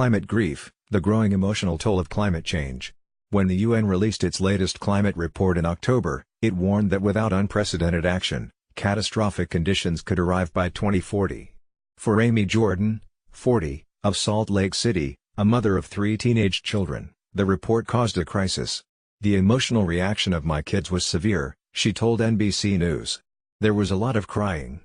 Climate grief, the growing emotional toll of climate change. When the UN released its latest climate report in October, it warned that without unprecedented action, catastrophic conditions could arrive by 2040. For Amy Jordan, 40, of Salt Lake City, a mother of 3 teenage children, the report caused a crisis. "The emotional reaction of my kids was severe," she told NBC News. "There was a lot of crying.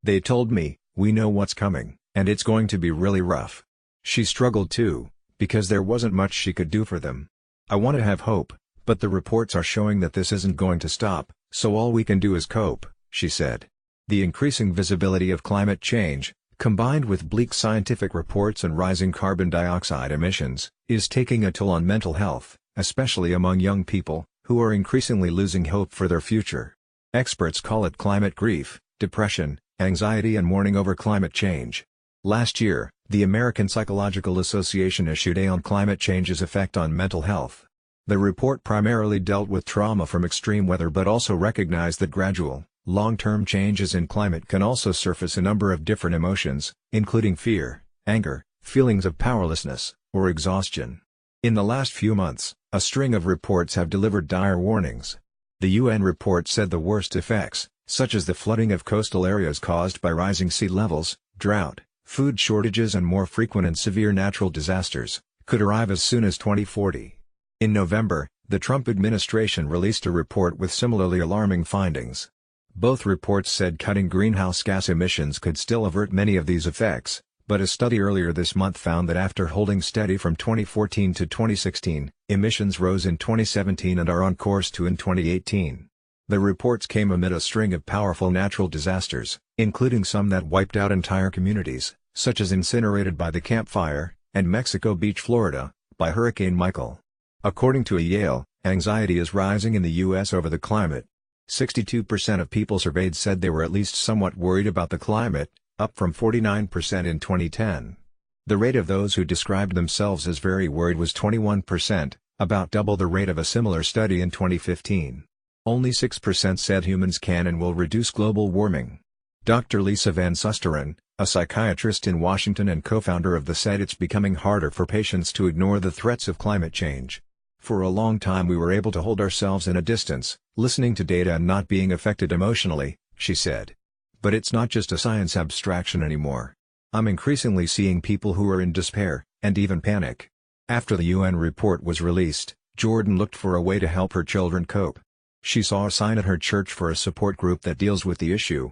They told me, 'We know what's coming, and it's going to be really rough.' She struggled too, because there wasn't much she could do for them. I want to have hope, but the reports are showing that this isn't going to stop, so all we can do is cope," she said. The increasing visibility of climate change, combined with bleak scientific reports and rising carbon dioxide emissions, is taking a toll on mental health, especially among young people, who are increasingly losing hope for their future. Experts call it climate grief, depression, anxiety and mourning over climate change. Last year, the American Psychological Association issued a on climate change's effect on mental health. The report primarily dealt with trauma from extreme weather but also recognized that gradual, long-term changes in climate can also surface a number of different emotions, including fear, anger, feelings of powerlessness, or exhaustion. In the last few months, a string of reports have delivered dire warnings. The UN report said the worst effects, such as the flooding of coastal areas caused by rising sea levels, drought, food shortages and more frequent and severe natural disasters, could arrive as soon as 2040. In November, the Trump administration released a report with similarly alarming findings. Both reports said cutting greenhouse gas emissions could still avert many of these effects, but a study earlier this month found that after holding steady from 2014 to 2016, emissions rose in 2017 and are on course to in 2018. The reports came amid a string of powerful natural disasters, including some that wiped out entire communities, such as incinerated by the Camp Fire, and Mexico Beach, Florida, by Hurricane Michael. According to a Yale, anxiety is rising in the U.S. over the climate. 62% of people surveyed said they were at least somewhat worried about the climate, up from 49% in 2010. The rate of those who described themselves as very worried was 21%, about double the rate of a similar study in 2015. Only 6% said humans can and will reduce global warming. Dr. Lisa Van Susteren, a psychiatrist in Washington and co-founder of the said it's becoming harder for patients to ignore the threats of climate change. "For a long time we were able to hold ourselves in a distance, listening to data and not being affected emotionally," she said. "But it's not just a science abstraction anymore. I'm increasingly seeing people who are in despair, and even panic." After the UN report was released, Jordan looked for a way to help her children cope. She saw a sign at her church for a support group that deals with the issue,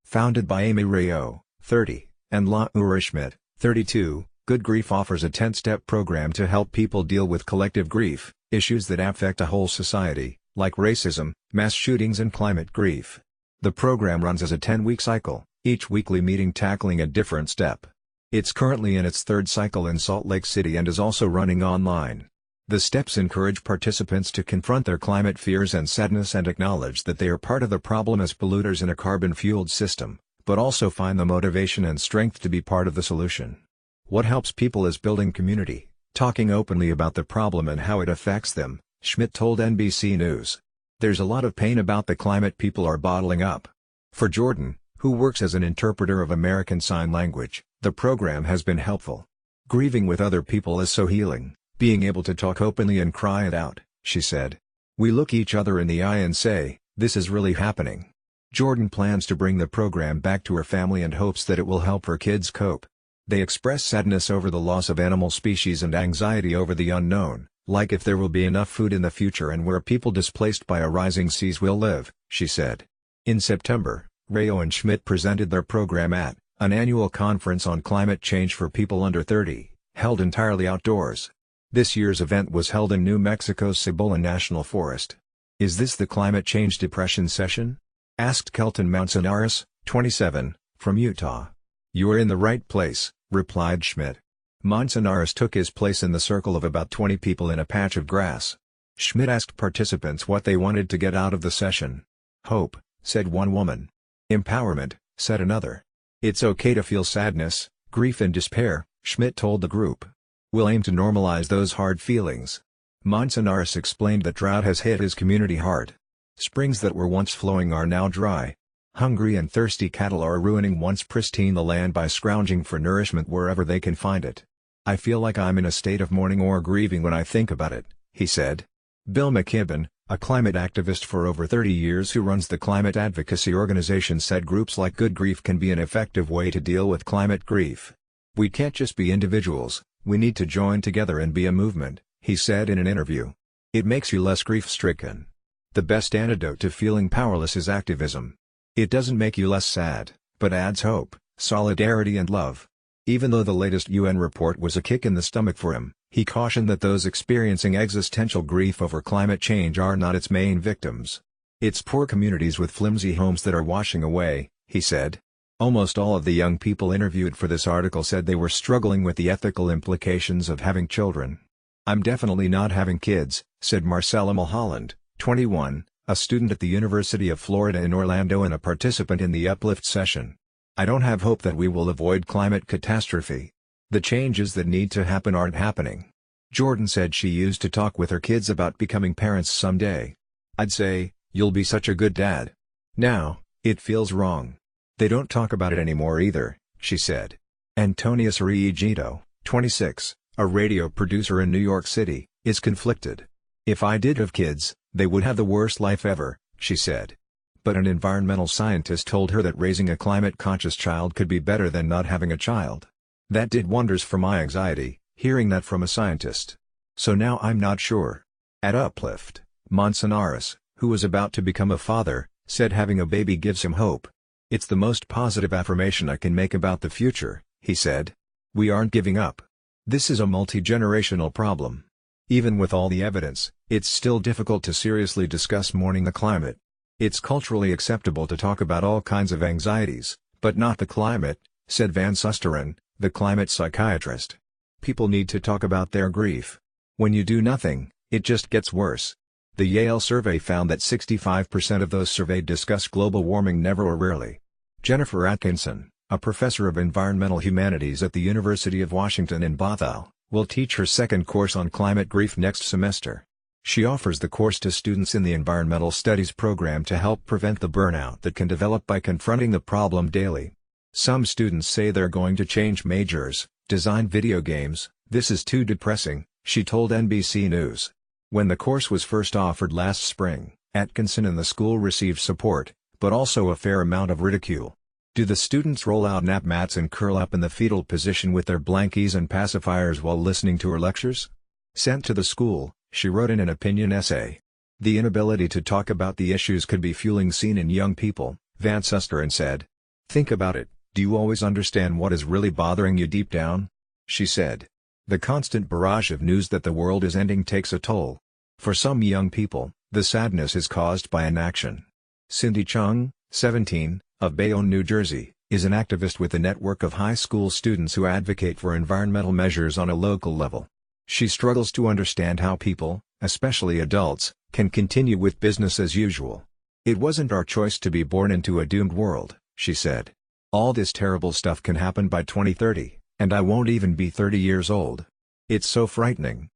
founded by Amy Rayo, 30, and Laura Schmidt, 32, Good Grief offers a 10-step program to help people deal with collective grief, issues that affect a whole society, like racism, mass shootings and climate grief. The program runs as a 10-week cycle, each weekly meeting tackling a different step. It's currently in its 3rd cycle in Salt Lake City and is also running online. The steps encourage participants to confront their climate fears and sadness and acknowledge that they are part of the problem as polluters in a carbon-fueled system, but also find the motivation and strength to be part of the solution. What helps people is building community, talking openly about the problem and how it affects them, Schmidt told NBC News. "There's a lot of pain about the climate people are bottling up." For Jordan, who works as an interpreter of American Sign Language, the program has been helpful. "Grieving with other people is so healing. Being able to talk openly and cry it out," she said. "We look each other in the eye and say, 'This is really happening.'" Jordan plans to bring the program back to her family and hopes that it will help her kids cope. They express sadness over the loss of animal species and anxiety over the unknown, like if there will be enough food in the future and where people displaced by a rising seas will live, she said. In September, Rayo and Schmidt presented their program at an annual conference on climate change for people under 30, held entirely outdoors. This year's event was held in New Mexico's Cibola National Forest. "Is this the climate change depression session?" asked Kelton Manzanares, 27, from Utah. "You are in the right place," replied Schmidt. Manzanares took his place in the circle of about 20 people in a patch of grass. Schmidt asked participants what they wanted to get out of the session. "Hope," said one woman. "Empowerment," said another. "It's okay to feel sadness, grief and despair," Schmidt told the group. "We'll aim to normalize those hard feelings." Manzanares explained that drought has hit his community hard. Springs that were once flowing are now dry. Hungry and thirsty cattle are ruining once pristine the land by scrounging for nourishment wherever they can find it. "I feel like I'm in a state of mourning or grieving when I think about it," he said. Bill McKibben, a climate activist for over 30 years who runs the climate advocacy organization, said groups like Good Grief can be an effective way to deal with climate grief. "We can't just be individuals, we need to join together and be a movement," he said in an interview. "It makes you less grief-stricken. The best antidote to feeling powerless is activism. It doesn't make you less sad, but adds hope, solidarity and love." Even though the latest UN report was a kick in the stomach for him, he cautioned that those experiencing existential grief over climate change are not its main victims. "It's poor communities with flimsy homes that are washing away," he said. Almost all of the young people interviewed for this article said they were struggling with the ethical implications of having children. "I'm definitely not having kids," said Marcella Mulholland, 21, a student at the University of Florida in Orlando and a participant in the Uplift session. "I don't have hope that we will avoid climate catastrophe. The changes that need to happen aren't happening." Jordan said she used to talk with her kids about becoming parents someday. "I'd say, 'You'll be such a good dad.' Now, it feels wrong." They don't talk about it anymore either, she said. Antonia Cerigito, 26, a radio producer in New York City, is conflicted. "If I did have kids, they would have the worst life ever," she said. But an environmental scientist told her that raising a climate-conscious child could be better than not having a child. "That did wonders for my anxiety, hearing that from a scientist. So now I'm not sure." At Uplift, Manzanares, who was about to become a father, said having a baby gives him hope. "It's the most positive affirmation I can make about the future," he said. "We aren't giving up. This is a multi-generational problem. Even with all the evidence, it's still difficult to seriously discuss mourning the climate. It's culturally acceptable to talk about all kinds of anxieties, but not the climate," said Van Susteren, the climate psychiatrist. "People need to talk about their grief. When you do nothing, it just gets worse." The Yale survey found that 65% of those surveyed discuss global warming never or rarely. Jennifer Atkinson, a professor of environmental humanities at the University of Washington in Bothell, will teach her second course on climate grief next semester. She offers the course to students in the Environmental Studies program to help prevent the burnout that can develop by confronting the problem daily. Some students say they're going to change majors, design video games. "This is too depressing," she told NBC News. When the course was first offered last spring, Atkinson and the school received support, but also a fair amount of ridicule. "Do the students roll out nap mats and curl up in the fetal position with their blankies and pacifiers while listening to her lectures?" Sent to the school, she wrote in an opinion essay. The inability to talk about the issues could be fueling scene in young people, Van Susteren said. "Think about it, do you always understand what is really bothering you deep down?" she said. "The constant barrage of news that the world is ending takes a toll. For some young people, the sadness is caused by inaction." Cindy Chung, 17, of Bayonne, New Jersey, is an activist with a network of high school students who advocate for environmental measures on a local level. She struggles to understand how people, especially adults, can continue with business as usual. "It wasn't our choice to be born into a doomed world," she said. "All this terrible stuff can happen by 2030, and I won't even be 30 years old. It's so frightening."